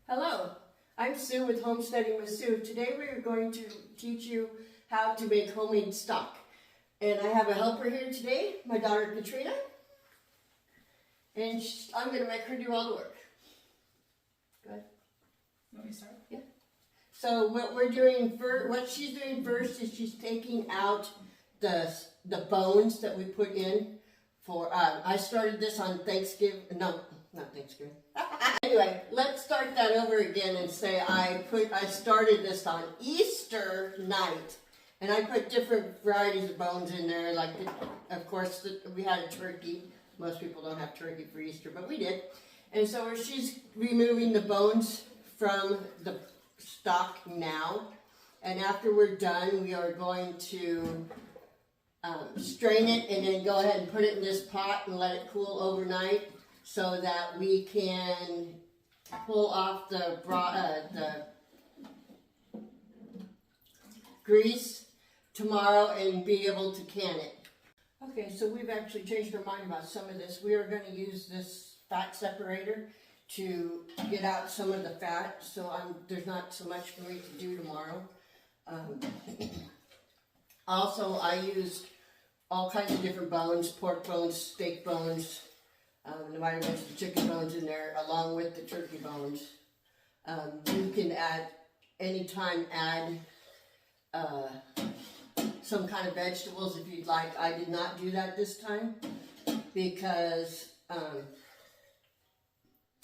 Hello, I'm Sue with Homesteading with Sue. Today we are going to teach you how to make homemade stock. And I have a helper here today, my daughter Katrina. And I'm going to make her do all the work. Go ahead. You want me to start? Yeah. So what she's doing first is she's taking out the bones that we put in for, I started this on Thanksgiving, no, not Thanksgiving. Anyway, let's start that over again and say I started this on Easter night, and I put different varieties of bones in there. Like, of course, we had a turkey. Most people don't have turkey for Easter, but we did. And so she's removing the bones from the stock now, and after we're done, we are going to strain it and then go ahead and put it in this pot and let it cool overnight, so that we can pull off the grease tomorrow and be able to can it. Okay, so we've actually changed our mind about some of this. We are going to use this fat separator to get out some of the fat, so there's not so much for me to do tomorrow. Also, I used all kinds of different bones, pork bones, steak bones, no matter what's the chicken bones in there, along with the turkey bones. You can anytime add some kind of vegetables if you'd like. I did not do that this time because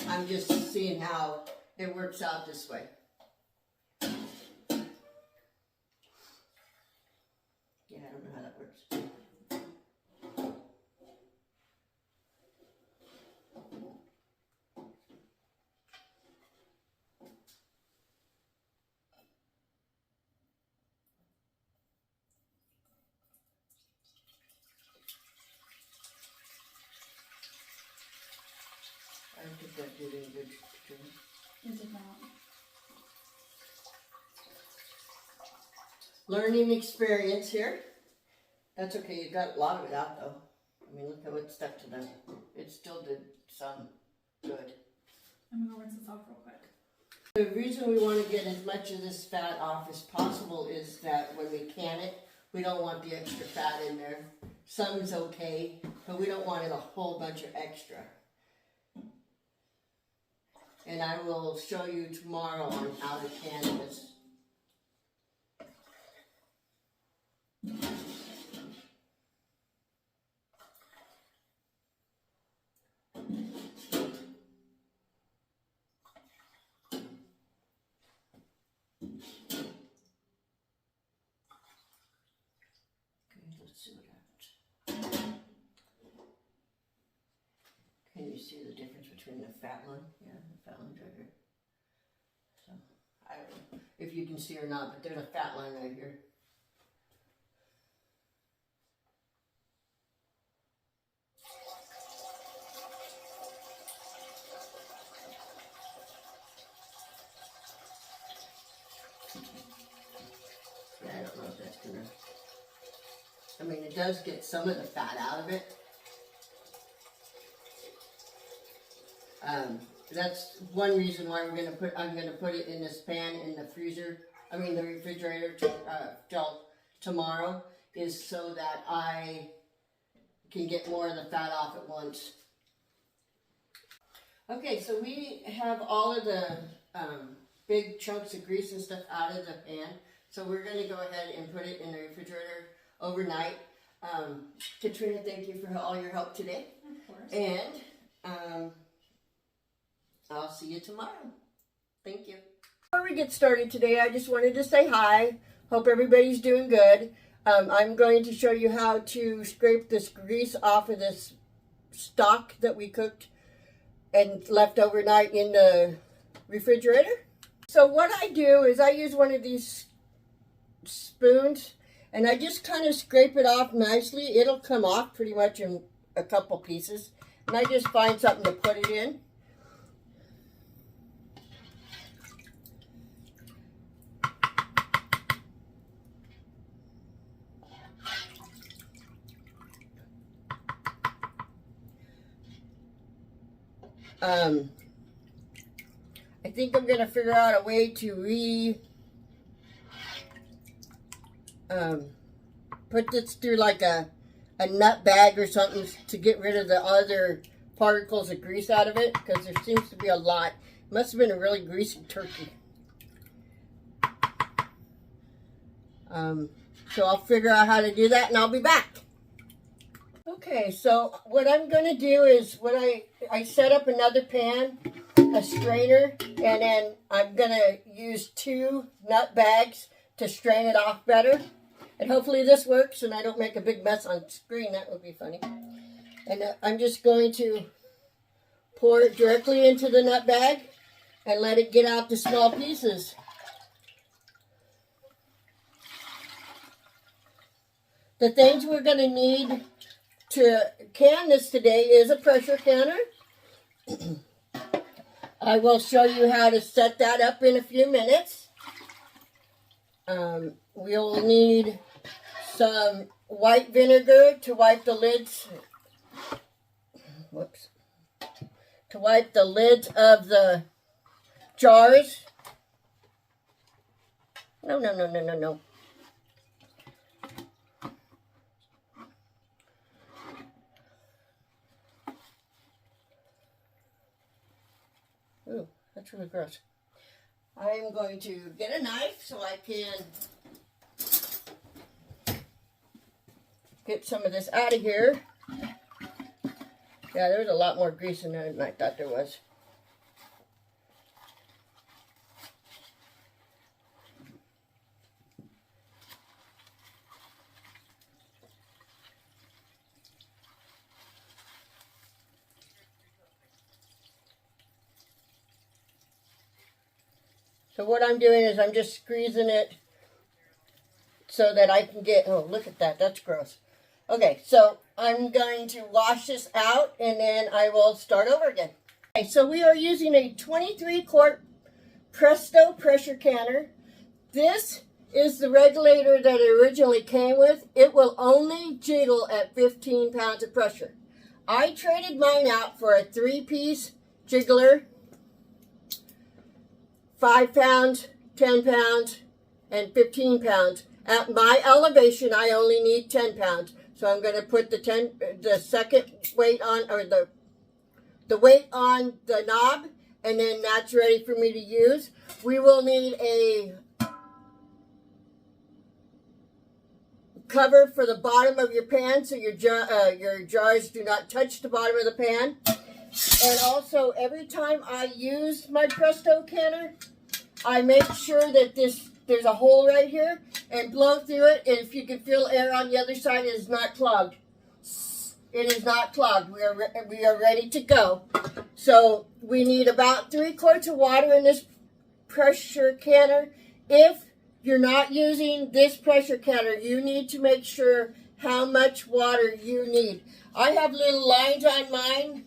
I'm just seeing how it works out this way. Yeah, I don't know how that works. I don't think that did any good, Katrina. It did not. Learning Experience here. That's okay, you got a lot of it out though. I mean, look how it stuck to them. It still did some good. I'm gonna go rinse this off real quick. The reason we want to get as much of this fat off as possible is that when we can it, we don't want the extra fat in there. Some's okay, but we don't want it a whole bunch of extra. And I will show you tomorrow on how to can this. Let's see what happens. Can you see the difference between the fat one? Yeah, the fat one's right here. So, I don't know if you can see or not, but there's a fat line right here. Yeah, I don't know if that's gonna... I mean, it does get some of the fat out of it. That's one reason why I'm gonna put it in this pan in the the refrigerator till tomorrow, is so that I can get more of the fat off at once. Okay, so we have all of the big chunks of grease and stuff out of the pan, so we're gonna go ahead and put it in the refrigerator overnight. Katrina, thank you for all your help today. Of course. And I'll see you tomorrow. Thank you. Before we get started today, I just wanted to say hi. Hope everybody's doing good. I'm going to show you how to scrape this grease off of this stock that we cooked and left overnight in the refrigerator. So what I do is I use one of these spoons and I just kind of scrape it off nicely. It'll come off pretty much in a couple pieces. And I just find something to put it in. I think I'm gonna figure out a way to put this through like a nut bag or something to get rid of the other particles of grease out of it, because there seems to be a lot. It must have been a really greasy turkey. So I'll figure out how to do that and I'll be back. Okay, so what I'm going to do is I set up another pan, a strainer, and then I'm going to use 2 nut bags to strain it off better. And hopefully this works and I don't make a big mess on screen. That would be funny. And I'm just going to pour it directly into the nut bag and let it get out the small pieces. The things we're going to need to can this today is a pressure canner. I will show you how to set that up in a few minutes. We'll need some white vinegar to wipe the lids. Whoops. To wipe the lids of the jars. No. Ooh, that's really gross. I'm going to get a knife so I can get some of this out of here. Yeah, there's a lot more grease in there than I thought there was. So what I'm doing is I'm just squeezing it so that I can get, oh, look at that, that's gross. Okay, so I'm going to wash this out and then I will start over again. Okay, so we are using a 23 quart Presto pressure canner. This is the regulator that it originally came with. It will only jiggle at 15 pounds of pressure. I traded mine out for a 3-piece jiggler. 5 pounds, 10 pounds, and 15 pounds. At my elevation, I only need 10 pounds. So I'm going to put the second weight on, or the weight on the knob, and then that's ready for me to use. We will need a cover for the bottom of your pan so your jars do not touch the bottom of the pan. And also, every time I use my Presto canner, I make sure that there's a hole right here and blow through it. And if you can feel air on the other side, it is not clogged. It is not clogged. We are ready to go. So we need about 3 quarts of water in this pressure canner. If you're not using this pressure canner, you need to make sure how much water you need. I have little lines on mine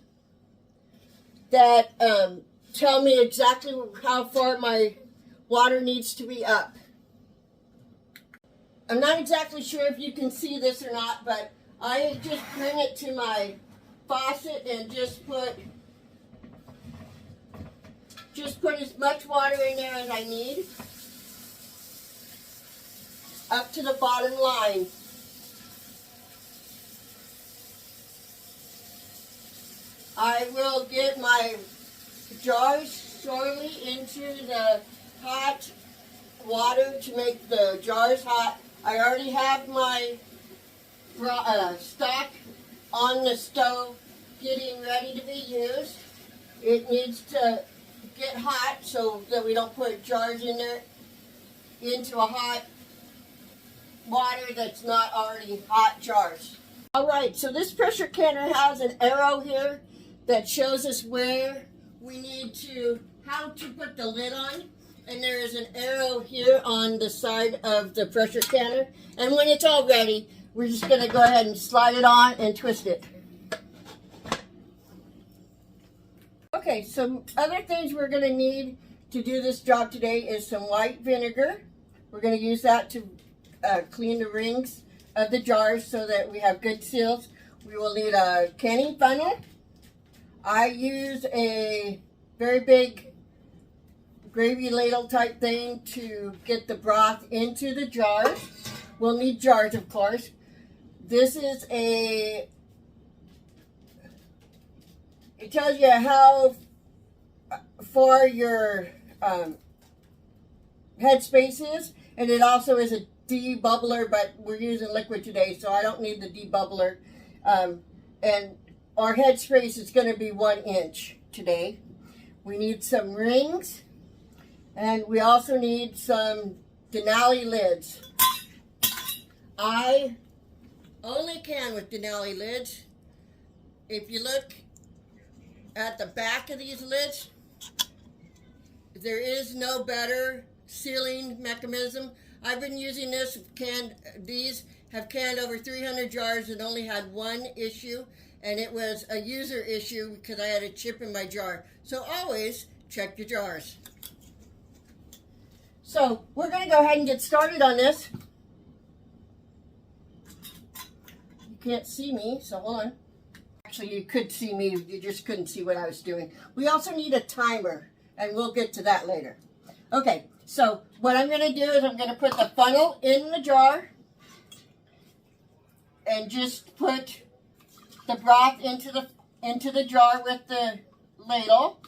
that tell me exactly how far my water needs to be up. I'm not exactly sure if you can see this or not, but I just bring it to my faucet and just put as much water in there as I need up to the bottom line. I will get my jars shortly into the hot water to make the jars hot. I already have my stock on the stove getting ready to be used. It needs to get hot so that we don't put jars in there into a hot water that's not already hot jars. Alright, so this pressure canner has an arrow here that shows us where we need to, how to put the lid on. And there is an arrow here on the side of the pressure canner. And when it's all ready, we're just going to go ahead and slide it on and twist it. Okay, some other things we're going to need to do this job today is some white vinegar. We're going to use that to clean the rings of the jars so that we have good seals. We will need a canning funnel. I use a very big gravy ladle type thing to get the broth into the jars. We'll need jars, of course. This is it tells you how far your headspace is, and it also is a debubbler, but we're using liquid today, so I don't need the debubbler. And our headspace is going to be 1 inch today. We need some rings, and we also need some Denali lids. I only can with Denali lids. If you look at the back of these lids, there is no better sealing mechanism. I've been using this, these have canned over 300 jars and only had one issue, and it was a user issue because I had a chip in my jar. So always check your jars. So we're going to go ahead and get started on this. You can't see me, so hold on. Actually, you could see me, you just couldn't see what I was doing. We also need a timer, and we'll get to that later. Okay, so what I'm going to do is I'm going to put the funnel in the jar and just put the broth into the jar with the ladle.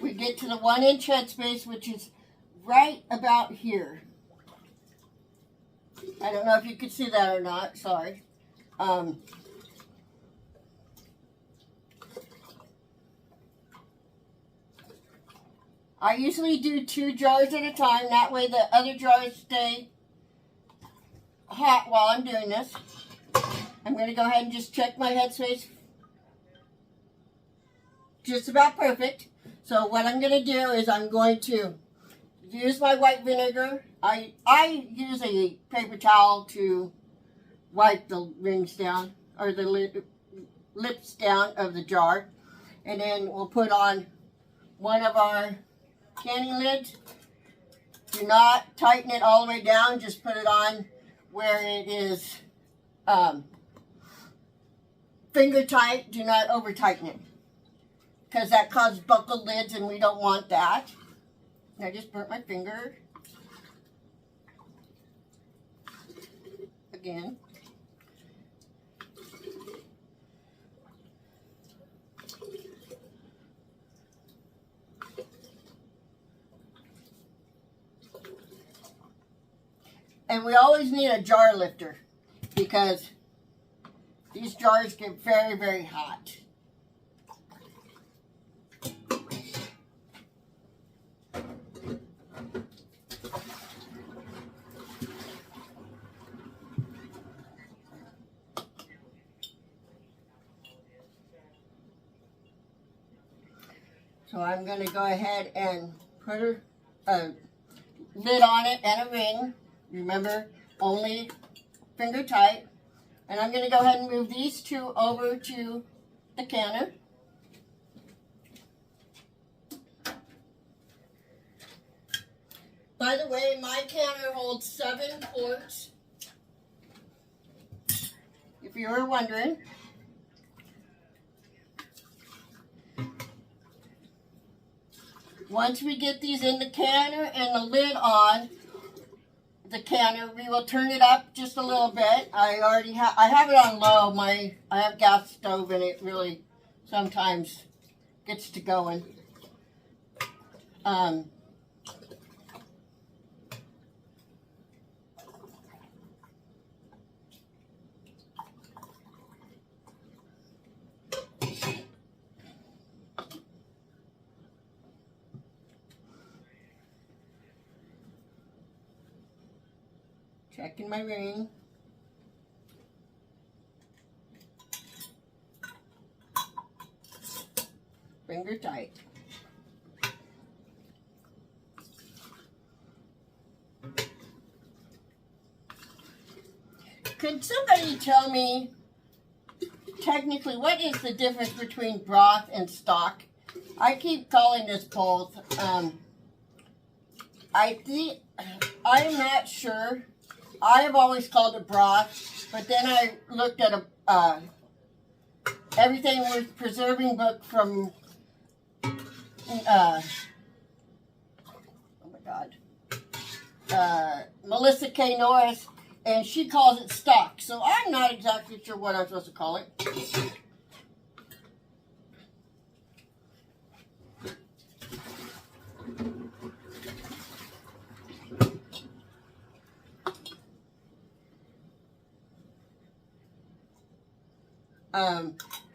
We get to the 1 inch headspace, which is right about here. I don't know if you could see that or not, sorry. I usually do 2 jars at a time, that way the other jars stay hot while I'm doing this. I'm going to go ahead and just check my headspace. Just about perfect. So what I'm going to do is I'm going to use my white vinegar. I use a paper towel to wipe the rings down, or the lips down of the jar. And then we'll put on one of our canning lids. Do not tighten it all the way down, just put it on where it is finger tight. Do not over tighten it, because that causes buckled lids and we don't want that. I just burnt my finger again. And we always need a jar lifter because these jars get very, very hot. So I'm going to go ahead and put a lid on it and a ring. Remember, only finger tight. And I'm going to go ahead and move these 2 over to the canner. By the way, my canner holds 7 quarts, if you were wondering. Once we get these in the canner and the lid on the canner, we will turn it up just a little bit. I have it on low. I have gas stove, and it really sometimes gets to going. Checking my ring. Finger tight. Could somebody tell me technically what is the difference between broth and stock? I keep calling this both. I'm not sure. I have always called it broth, but then I looked at Everything Worth Preserving book from oh my God, Melissa K. Norris, and she calls it stock. So I'm not exactly sure what I'm supposed to call it.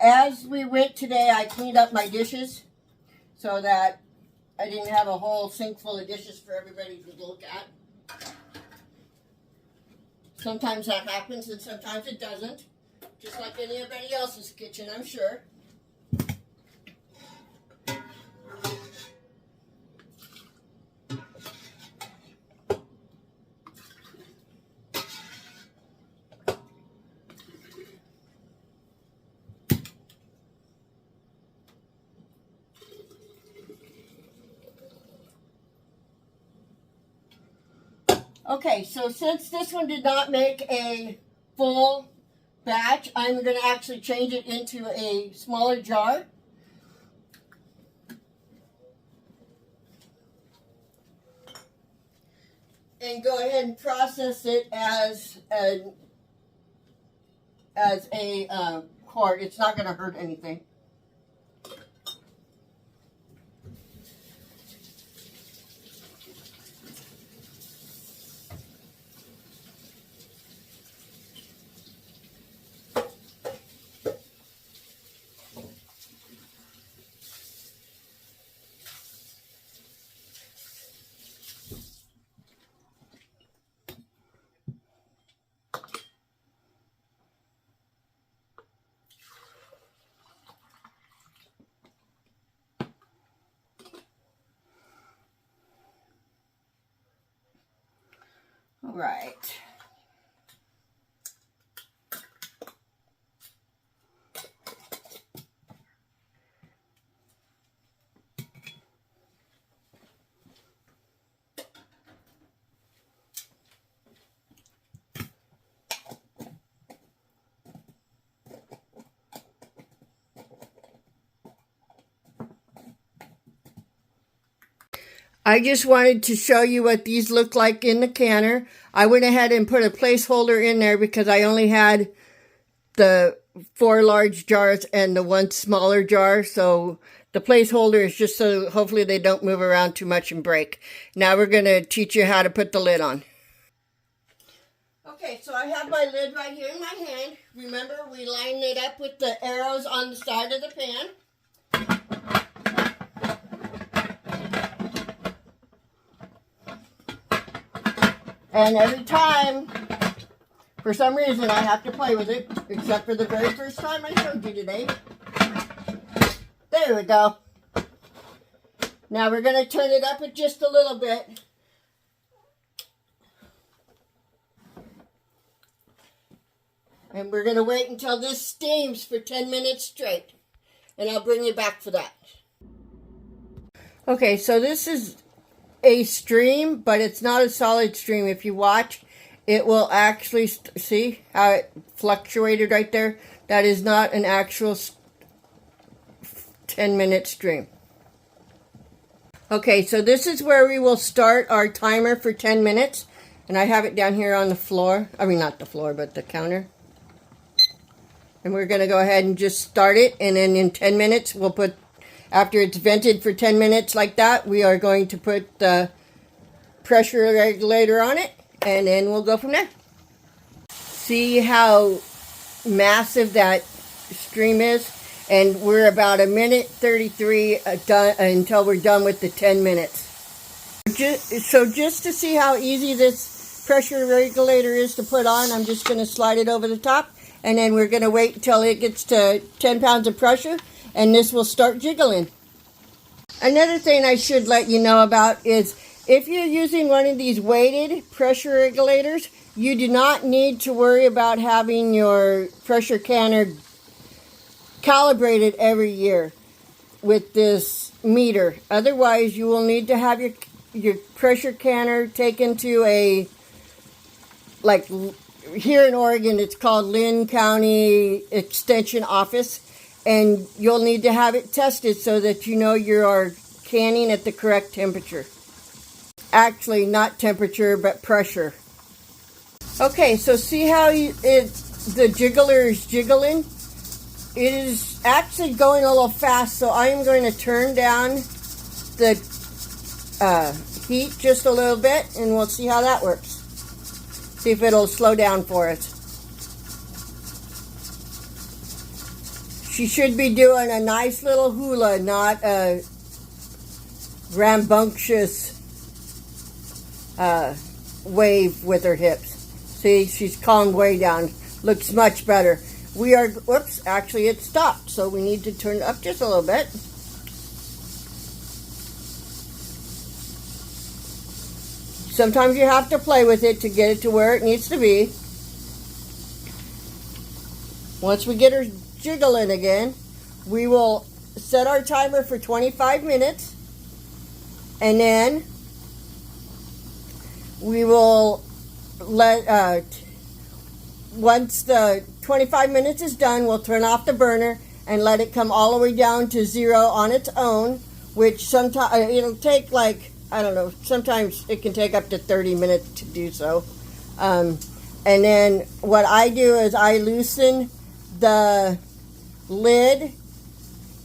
As we went today, I cleaned up my dishes so that I didn't have a whole sink full of dishes for everybody to look at. Sometimes that happens and sometimes it doesn't. Just like anybody else's kitchen, I'm sure. Okay, so since this one did not make a full batch, I'm going to actually change it into a smaller jar. And go ahead and process it as a quart. It's not going to hurt anything. All right. I just wanted to show you what these look like in the canner. I went ahead and put a placeholder in there because I only had the 4 large jars and the 1 smaller jar. So the placeholder is just so hopefully they don't move around too much and break. Now we're going to teach you how to put the lid on. Okay, so I have my lid right here in my hand. Remember, we lined it up with the arrows on the side of the pan. And every time, for some reason, I have to play with it, except for the very first time I showed you today. There we go. Now we're going to turn it up just a little bit. And we're going to wait until this steams for 10 minutes straight. And I'll bring you back for that. Okay, so this is a stream, but it's not a solid stream. If you watch, it will actually, see how it fluctuated right there? That is not an actual 10-minute stream. Okay, so this is where we will start our timer for 10 minutes. And I have it down here on the floor. I mean, not the floor, but the counter. And we're going to go ahead and just start it. And then in 10 minutes, we'll put, after it's vented for 10 minutes like that, we are going to put the pressure regulator on it. And then we'll go from there. See how massive that stream is? And we're about 1:33 done until we're done with the 10 minutes. So just to see how easy this pressure regulator is to put on, I'm just going to slide it over the top. And then we're going to wait until it gets to 10 pounds of pressure. And this will start jiggling. Another thing I should let you know about is if you're using one of these weighted pressure regulators, you do not need to worry about having your pressure canner calibrated every year with this meter. Otherwise, you will need to have your pressure canner taken to a, like here in Oregon, it's called Lynn County Extension Office, and you'll need to have it tested so that you know your canning at the correct temperature. Actually, not temperature, but pressure. Okay, so see how the jiggler is jiggling? It is actually going a little fast, so I am going to turn down the heat just a little bit, and we'll see how that works. See if it'll slow down for us. She should be doing a nice little hula, not a rambunctious wave with her hips. See, she's calmed way down. Looks much better. We are, whoops, actually it stopped, so we need to turn it up just a little bit. Sometimes you have to play with it to get it to where it needs to be. Once we get her jiggling again, we will set our timer for 25 minutes, and then we will let, once the 25 minutes is done, we'll turn off the burner and let it come all the way down to 0 on its own, which sometimes it'll take like, I don't know, sometimes it can take up to 30 minutes to do so. And then what I do is I loosen the lid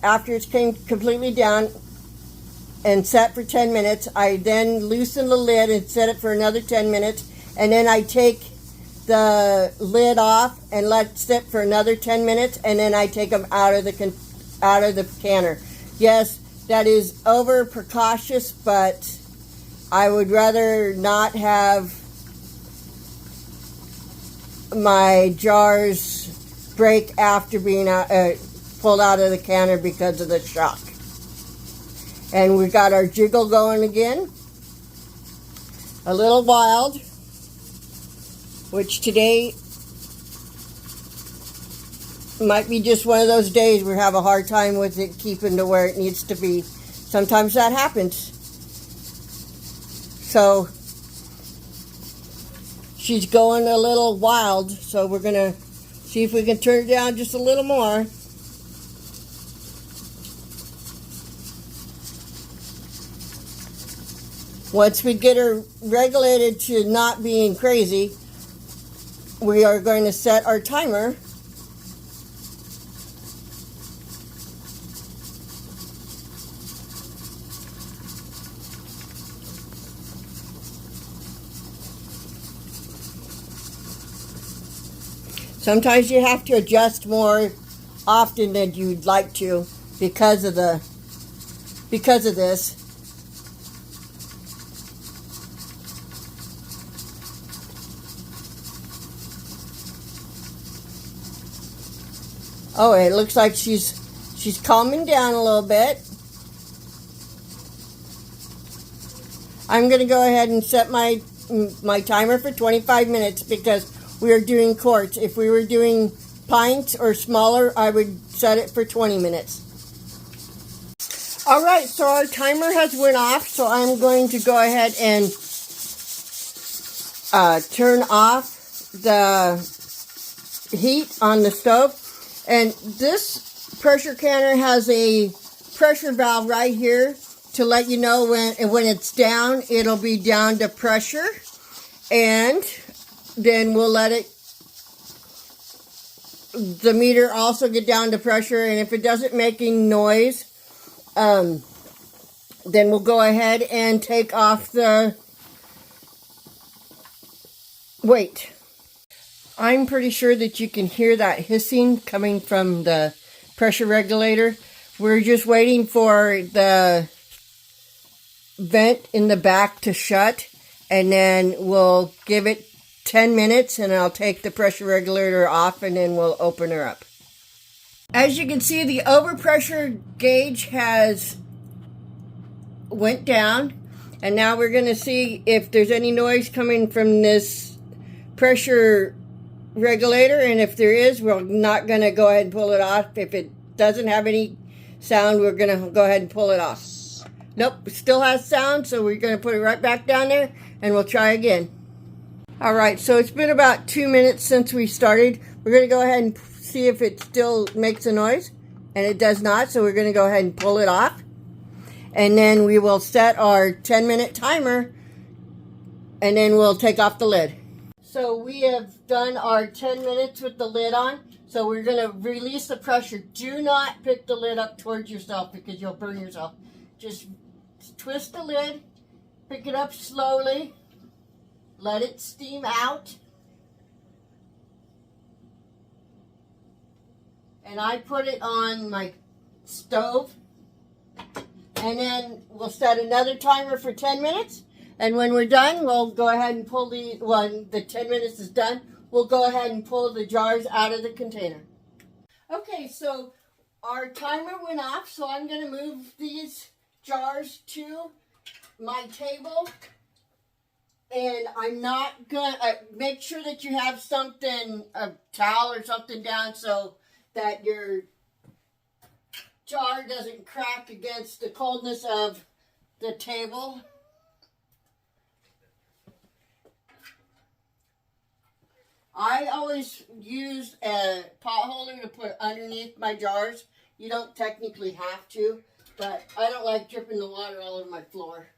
after it's came completely down and set for 10 minutes. I then loosen the lid and set it for another 10 minutes, and then I take the lid off and let it sit for another 10 minutes, and then I take them out of the canner. Yes, that is over precautious, but I would rather not have my jars break after being pulled out of the canner because of the shock. And we got our jiggle going again. A little wild, which today might be just one of those days we have a hard time with it keeping to where it needs to be. Sometimes that happens. So she's going a little wild, so we're gonna see if we can turn it down just a little more. Once we get her regulated to not being crazy, we are going to set our timer. Sometimes you have to adjust more often than you'd like to because of this. Oh, it looks like she's calming down a little bit. I'm going to go ahead and set my timer for 25 minutes because we are doing quarts. If we were doing pints or smaller, I would set it for 20 minutes. All right, so our timer has went off, so I'm going to go ahead and turn off the heat on the stove. And this pressure canner has a pressure valve right here to let you know when it's down, it'll be down to pressure. And then we'll let the meter also get down to pressure. And if it doesn't make any noise, then we'll go ahead and take off the weight. I'm pretty sure that you can hear that hissing coming from the pressure regulator. We're just waiting for the vent in the back to shut, and then we'll give it 10 minutes and I'll take the pressure regulator off and then we'll open her up. As you can see, the overpressure gauge has went down, and now we're going to see if there's any noise coming from this pressure regulator, and if there is, we're not going to go ahead and pull it off. If it doesn't have any sound, we're going to go ahead and pull it off. Nope, it still has sound, so we're going to put it right back down there and we'll try again. All right, so it's been about 2 minutes since we started. We're going to go ahead and see if it still makes a noise, and it does not, so we're going to go ahead and pull it off. and then we will set our 10-minute timer, and then we'll take off the lid. So we have done our 10 minutes with the lid on. So we're going to release the pressure. Do not pick the lid up towards yourself because you'll burn yourself. Just twist the lid, pick it up slowly, let it steam out. And I put it on my stove. And then we'll set another timer for 10 minutes. And when we're done, we'll go ahead and pull when the 10 minutes is done, we'll go ahead and pull the jars out of the container. Okay, so our timer went off, so I'm going to move these jars to my table. And I'm not going to make sure that you have something, a towel or something down so that your jar doesn't crack against the coldness of the table. I always use a pot holder to put underneath my jars. You don't technically have to, but I don't like dripping the water all over my floor.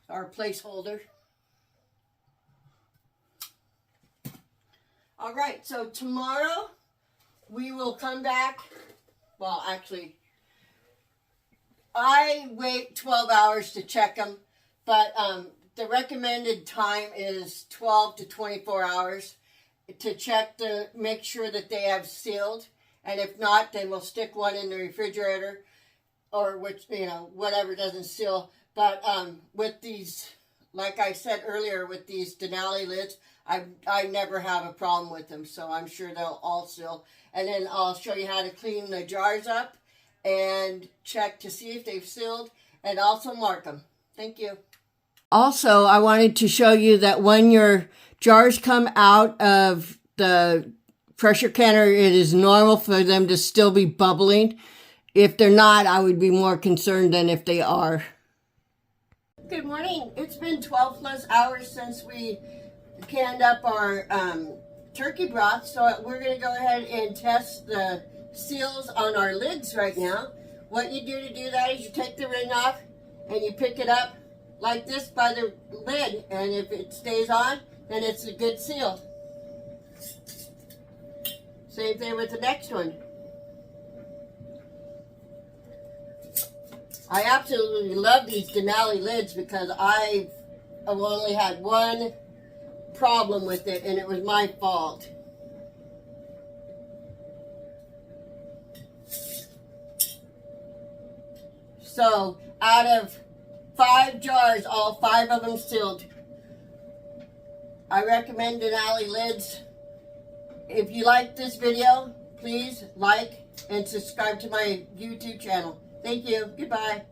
Our placeholder. All right, so tomorrow we will come back. Well, actually, I wait 12 hours to check them, but the recommended time is 12 to 24 hours to check to make sure that they have sealed. And if not, then we'll stick one in the refrigerator or whatever doesn't seal. But with these, like I said earlier, with these Denali lids, I never have a problem with them, so I'm sure they'll all seal. And then I'll show you how to clean the jars up and check to see if they've sealed and also mark them. Thank you. Also, I wanted to show you that when your jars come out of the pressure canner, it is normal for them to still be bubbling. If they're not, I would be more concerned than if they are. Good morning. It's been 12 plus hours since we canned up our turkey broth, so we're going to go ahead and test the seals on our lids right now. What you do to do that is you take the ring off and you pick it up like this by the lid, and if it stays on, then it's a good seal. Same thing with the next one. I absolutely love these Denali lids because I've only had one problem with it, and it was my fault. So out of 5 jars, all 5 of them sealed. I recommend Denali lids. If you like this video, please like and subscribe to my YouTube channel. Thank you. Goodbye.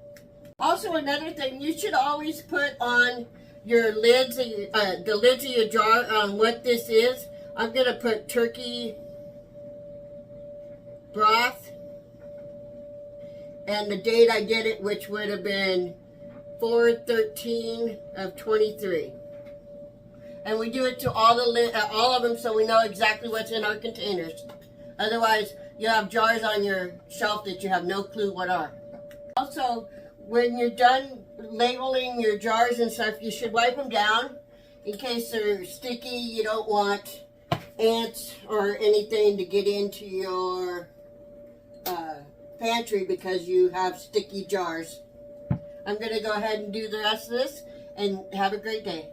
Also, another thing, you should always put on your lids, the lids of your jar, on what this is. I'm going to put turkey broth and the date I did it, which would have been 4/13 of 23. And we do it to all of them so we know exactly what's in our containers. Otherwise, you have jars on your shelf that you have no clue what are. Also, when you're done labeling your jars and stuff, you should wipe them down in case they're sticky. You don't want ants or anything to get into your pantry because you have sticky jars. I'm going to go ahead and do the rest of this, and have a great day.